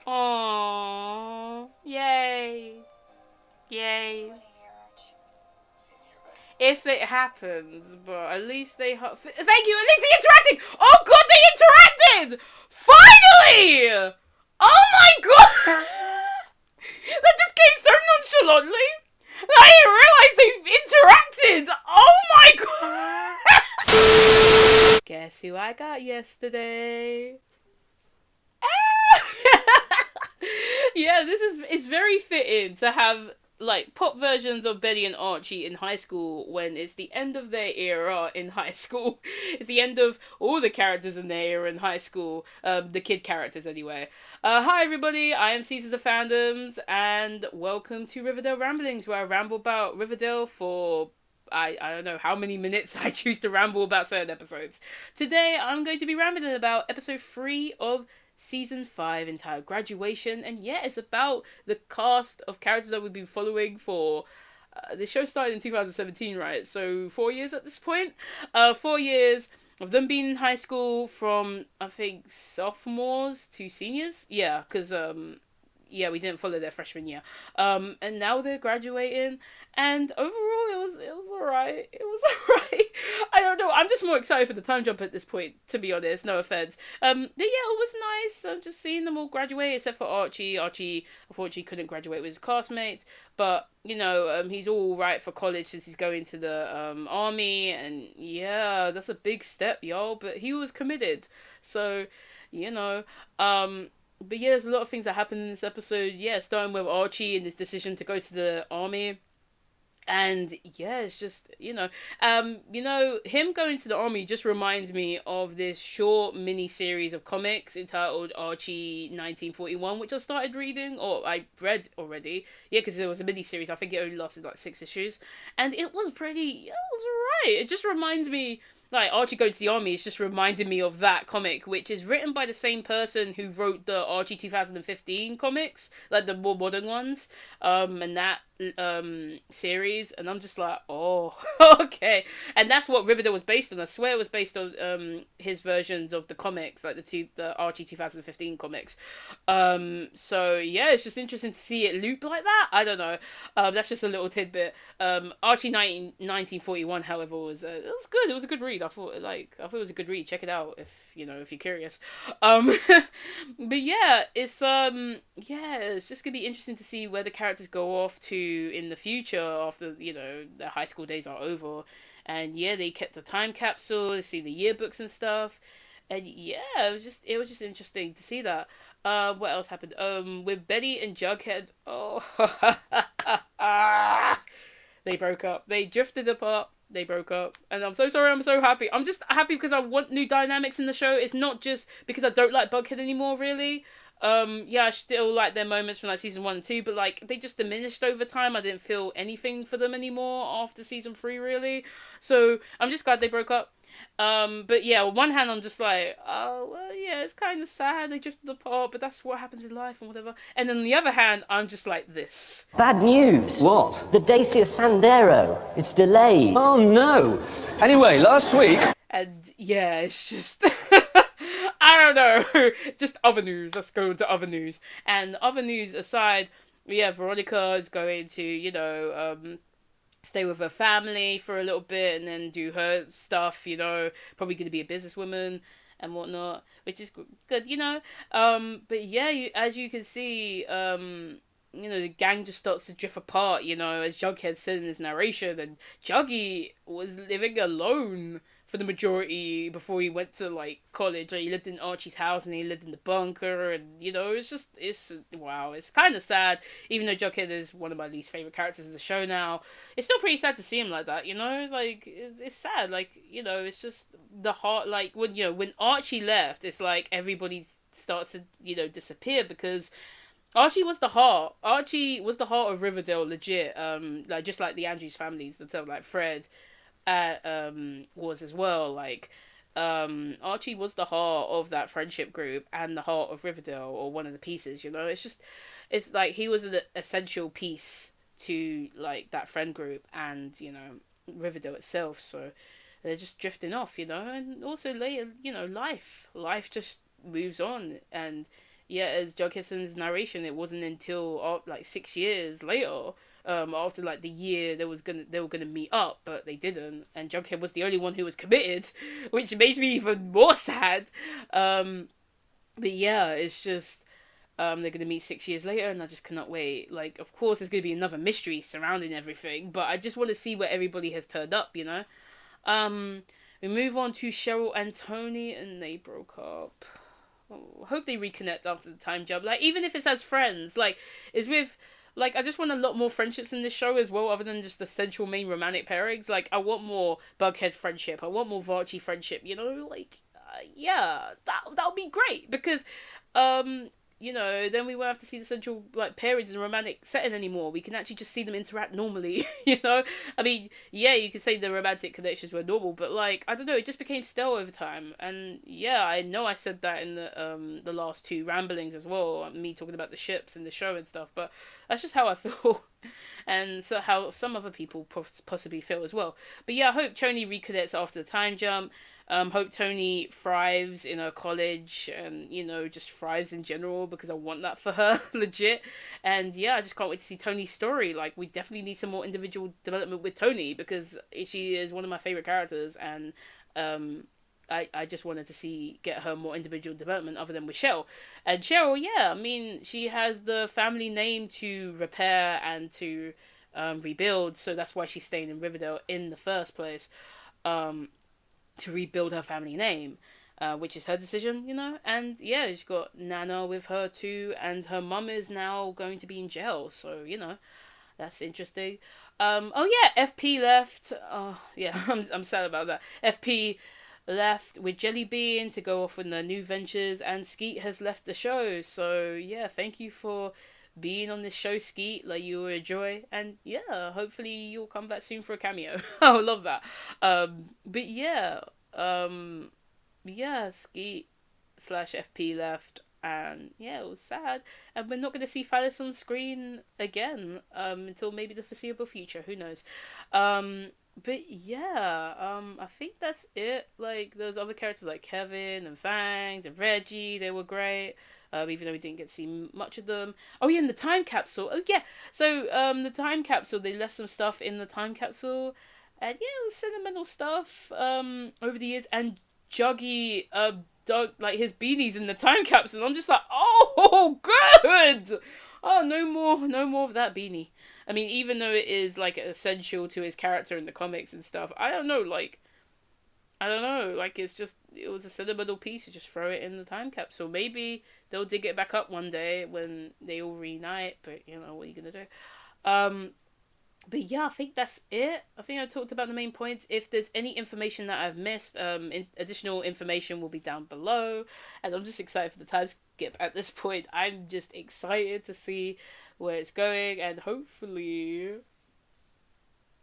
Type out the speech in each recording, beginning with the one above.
Aww. Yay. Yay. If it happens, but at least they... Thank you, at least they interacted! Oh god, they interacted! Finally! Oh my god! That just came so nonchalantly! I didn't realize they interacted! Oh my god! Guess who I got yesterday? Yeah, it's very fitting to have like pop versions of Betty and Archie in high school when it's the end of their era in high school. It's the end of all the characters in their era in high school. The kid characters anyway. Hi everybody, I am Caesars of Fandoms, and welcome to Riverdale Ramblings, where I ramble about Riverdale for I don't know how many minutes I choose to ramble about certain episodes. Today I'm going to be rambling about episode 3 of season 5, entitled Graduation, and yeah, it's about the cast of characters that we've been following for the show started in 2017, right? So 4 years at this point. 4 years of them being in high school, from I think sophomores to seniors. Yeah, because yeah, we didn't follow their freshman year. And now they're graduating, and overall it was alright. It was alright. I don't know. I'm just more excited for the time jump at this point, to be honest. No offense. But yeah, it was nice. I'm just seeing them all graduate, except for Archie. Archie unfortunately couldn't graduate with his classmates, but you know, he's all right for college since he's going to the army, and yeah, that's a big step, y'all. But he was committed, so you know, but yeah, there's a lot of things that happen in this episode. Yeah, starting with Archie and his decision to go to the army. And yeah, it's just, him going to the army just reminds me of this short mini series of comics entitled Archie 1941, which I started reading, or I read already. Yeah, because it was a mini series. I think it only lasted like 6 issues, and it was pretty. It was alright. It just reminds me, like, Archie going to the army is just reminding me of that comic, which is written by the same person who wrote the Archie 2015 comics, like the more modern ones, and that series. And I'm just like, oh, okay. And that's what Riverdale was based on. I swear it was based on his versions of the comics, like the Archie 2015 comics. So yeah, it's just interesting to see it loop like that. I don't know. That's just a little tidbit. Archie 1941, however, it was good. It was a good read. I thought it was a good read. Check it out if you're curious. But yeah, it's just gonna be interesting to see where the characters go off to in the future after their high school days are over. And yeah, they kept a time capsule. They see the yearbooks and stuff. And yeah, it was just interesting to see that. What else happened? With Betty and Jughead. Oh, they broke up. They drifted apart. They broke up. And I'm so sorry. I'm so happy. I'm just happy because I want new dynamics in the show. It's not just because I don't like Bughead anymore, really. Yeah, I still like their moments from like season 1 and 2, but like they just diminished over time. I didn't feel anything for them anymore after season 3, really. So I'm just glad they broke up. But yeah, on one hand, I'm just like, oh, well, yeah, it's kind of sad they drifted apart, but that's what happens in life and whatever. And then on the other hand, I'm just like this. Bad news. What? The Dacia Sandero. It's delayed. Oh no. Anyway, last week... And yeah, it's just... I don't know. Just other news. Let's go into other news. And other news aside, yeah, Veronica is going to, stay with her family for a little bit and then do her stuff, probably going to be a businesswoman and whatnot, which is good. But yeah, as you can see, the gang just starts to drift apart, as Jughead said in his narration, and Juggy was living alone for the majority before he went to like college. Like, he lived in Archie's house and he lived in the bunker, and it's wow, it's kind of sad. Even though Jughead is one of my least favorite characters in the show now, it's still pretty sad to see him like that. Like it's sad. Like it's just the heart. Like when Archie left, it's like everybody starts to disappear because Archie was the heart. Archie was the heart of Riverdale, legit. Like just like the Andrews families themselves, like Fred was as well. Like Archie was the heart of that friendship group and the heart of Riverdale, or one of the pieces. It's like he was an essential piece to like that friend group and Riverdale itself. So they're just drifting off, and also later life just moves on, and yeah, as Jughead's narration, it wasn't until like 6 years later, after like the year they were gonna meet up, but they didn't, and Jughead was the only one who was committed, which makes me even more sad. But yeah, it's just they're gonna meet 6 years later, and I just cannot wait. Like, of course, there's gonna be another mystery surrounding everything, but I just want to see where everybody has turned up. Um, we move on to Cheryl and Tony, and they broke up. Oh, I hope they reconnect after the time jump. Like, even if it's as friends, like, is with. Like, I just want a lot more friendships in this show as well, other than just the central main romantic pairings. Like, I want more Bughead friendship. I want more Archie friendship. Like, yeah, that would be great because, um, then we won't have to see the central like periods in a romantic setting anymore. We can actually just see them interact normally. I mean, yeah, you could say the romantic connections were normal, but like I don't know, it just became stale over time. And yeah, I know I said that in the last two ramblings as well. Me talking about the ships and the show and stuff, but that's just how I feel, and so how some other people possibly feel as well. But yeah, I hope Tony reconnects after the time jump. Hope Tony thrives in her college and, just thrives in general because I want that for her, legit. And yeah, I just can't wait to see Tony's story. Like, we definitely need some more individual development with Tony because she is one of my favorite characters, and I just wanted to get her more individual development other than with Cheryl. And Cheryl, yeah, I mean, she has the family name to repair and to rebuild, so that's why she's staying in Riverdale in the first place. To rebuild her family name, which is her decision, And yeah, she's got Nana with her too, and her mum is now going to be in jail, so that's interesting. Oh yeah, FP left. Oh yeah, I'm sad about that. FP left with Jellybean to go off on their new ventures, and Skeet has left the show. So yeah, thank you for being on this show, Skeet. Like, you were a joy, and yeah, hopefully you'll come back soon for a cameo. I would love that. But yeah, Skeet slash FP left, and yeah, it was sad, and we're not going to see Phyllis on screen again until maybe the foreseeable future. Who knows? But yeah, I think that's it. Like, those other characters like Kevin and Fangs and Reggie, they were great. Even though we didn't get to see much of them. Oh yeah, and the time capsule. Oh yeah, so the time capsule. They left some stuff in the time capsule, and yeah, it was sentimental stuff. Over the years, and Juggy dug like his beanies in the time capsule. I'm just like, oh, good. Oh, no more of that beanie. I mean, even though it is like essential to his character in the comics and stuff, I don't know, like it was a sentimental piece to just throw it in the time capsule. Maybe they'll dig it back up one day when they all reunite, but what are you gonna do? But yeah, I think that's it. I think I talked about the main points. If there's any information that I've missed, additional information will be down below. And I'm just excited for the time skip at this point. I'm just excited to see where it's going, and hopefully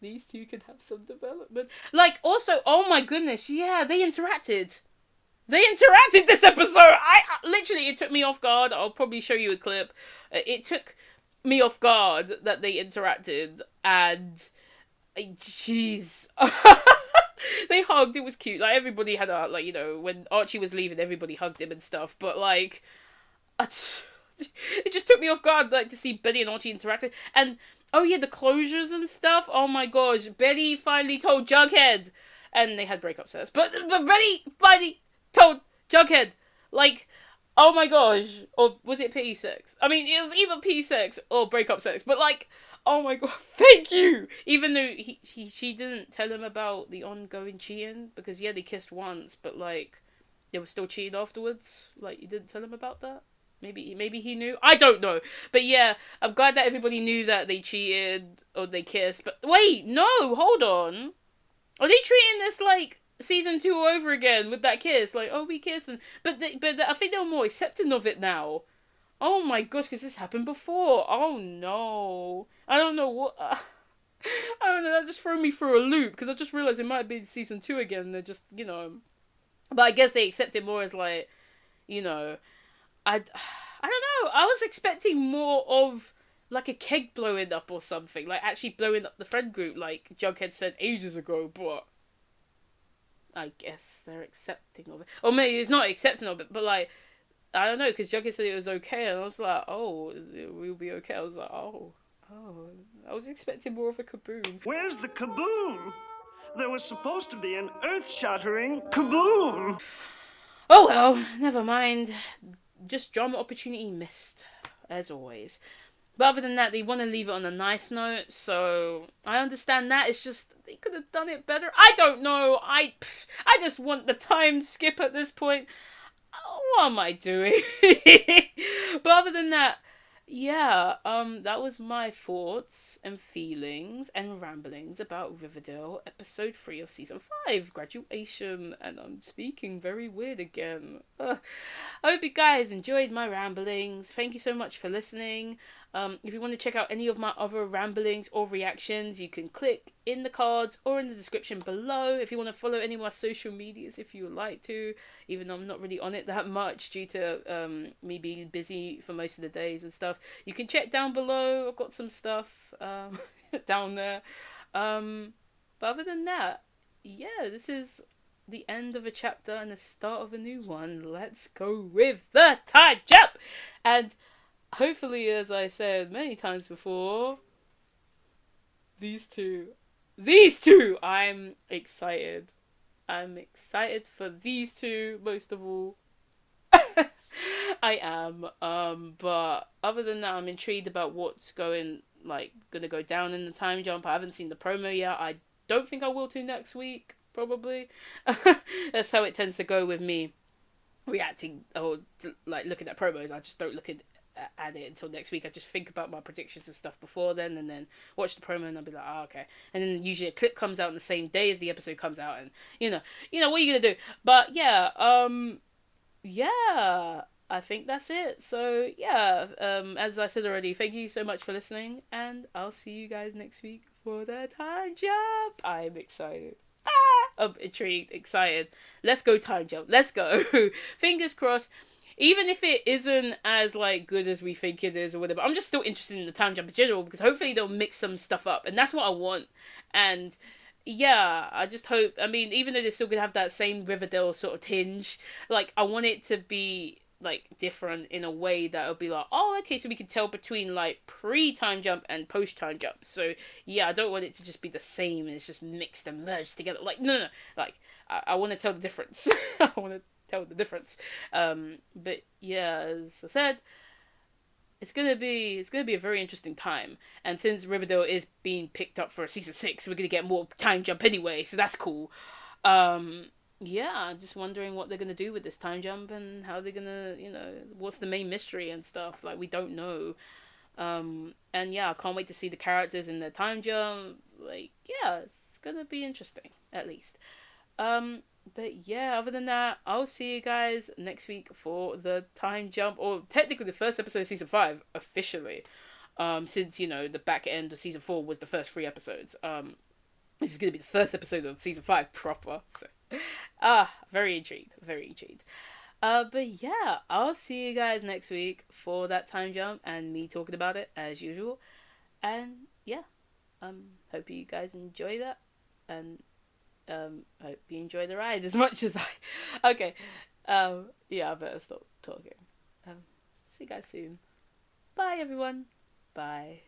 these two can have some development. Like, also, oh my goodness, yeah, they interacted. They interacted this episode. I literally, it took me off guard. I'll probably show you a clip. It took me off guard that they interacted, and jeez. They hugged. It was cute. Like, everybody had a, like, when Archie was leaving, everybody hugged him and stuff, but like it just took me off guard, like, to see Betty and Archie interacting. And oh yeah, the closures and stuff. Oh my gosh, Betty finally told Jughead, and they had breakup sex, but Betty finally told Jughead, like, oh my gosh, or was it pity sex? I mean, it was either pity sex or breakup sex, but like, oh my god, thank you! Even though she didn't tell him about the ongoing cheating, because yeah, they kissed once, but like, they were still cheating afterwards. Like, you didn't tell him about that? Maybe he knew? I don't know. But yeah, I'm glad that everybody knew that they cheated or they kissed. But wait, no, hold on. Are they treating this like season 2 over again with that kiss? Like, oh, we kissed, and but I think they're more accepting of it now. Oh my gosh, because this happened before. Oh no, I don't know what. I don't know. That just threw me through a loop because I just realized it might be season 2 again. And they're just, but I guess they accept it more as like, I don't know. I was expecting more of like a keg blowing up or something, like actually blowing up the friend group, like Jughead said ages ago. But I guess they're accepting of it, or maybe it's not accepting of it, but like I don't know, because Jughead said it was okay, and I was like, oh, we'll be okay. I was like, oh, I was expecting more of a kaboom. Where's the kaboom? There was supposed to be an earth-shattering kaboom. Oh well, never mind. Just drama opportunity missed, as always. But other than that, they want to leave it on a nice note, so I understand that. It's just they could have done it better. I don't know. I just want the time skip at this point. What am I doing? But other than that, yeah, that was my thoughts and feelings and ramblings about Riverdale, episode 3 of season 5, graduation, and I'm speaking very weird again. I hope you guys enjoyed my ramblings. Thank you so much for listening. If you want to check out any of my other ramblings or reactions, you can click in the cards or in the description below. If you want to follow any of my social medias, if you would like to, even though I'm not really on it that much due to me being busy for most of the days and stuff, you can check down below. I've got some stuff down there. But other than that, yeah, this is the end of a chapter and the start of a new one. Let's go with the time jump! And hopefully, as I said many times before, these two, I'm excited. I'm excited for these two most of all. I am. But other than that, I'm intrigued about what's gonna go down in the time jump. I haven't seen the promo yet. I don't think I will till next week, probably. That's how it tends to go with me reacting or looking at promos. I just don't look at it until next week. I just think about my predictions and stuff before then, and then watch the promo, and I'll be like, oh, okay. And then usually a clip comes out on the same day as the episode comes out, and you know what are you gonna do? But yeah, yeah, I think that's it. So yeah, as I said already, thank you so much for listening, and I'll see you guys next week for the time jump. I'm excited. I'm intrigued, excited. Let's go time jump. Let's go. Fingers crossed. Even if it isn't as good as we think it is or whatever, I'm just still interested in the time jump in general, because hopefully they'll mix some stuff up, and that's what I want. And yeah, I just hope. I mean, even though they're still gonna have that same Riverdale sort of tinge, I want it to be different in a way that it'll be oh, okay, so we can tell between pre-time jump and post-time jump. So yeah, I don't want it to just be the same and it's just mixed and merged together. No. I want to tell the difference. I want to tell the difference. But yeah, as I said, it's gonna be a very interesting time. And since Riverdale is being picked up for season 6, we're gonna get more time jump anyway, so that's cool. Yeah, just wondering what they're gonna do with this time jump and how they're gonna, what's the main mystery and stuff. We don't know. And yeah, I can't wait to see the characters in the time jump. Yeah, it's gonna be interesting, at least. But yeah, other than that, I'll see you guys next week for the time jump, or technically the first episode of season 5, officially. Since, the back end of season 4 was the first 3 episodes. This is going to be the first episode of season 5 proper. So, very intrigued. Very intrigued. But yeah, I'll see you guys next week for that time jump and me talking about it as usual. And yeah, hope you guys enjoy that. And hope you enjoy the ride as much as I. Okay. Yeah, I better stop talking. See you guys soon. Bye, everyone. Bye.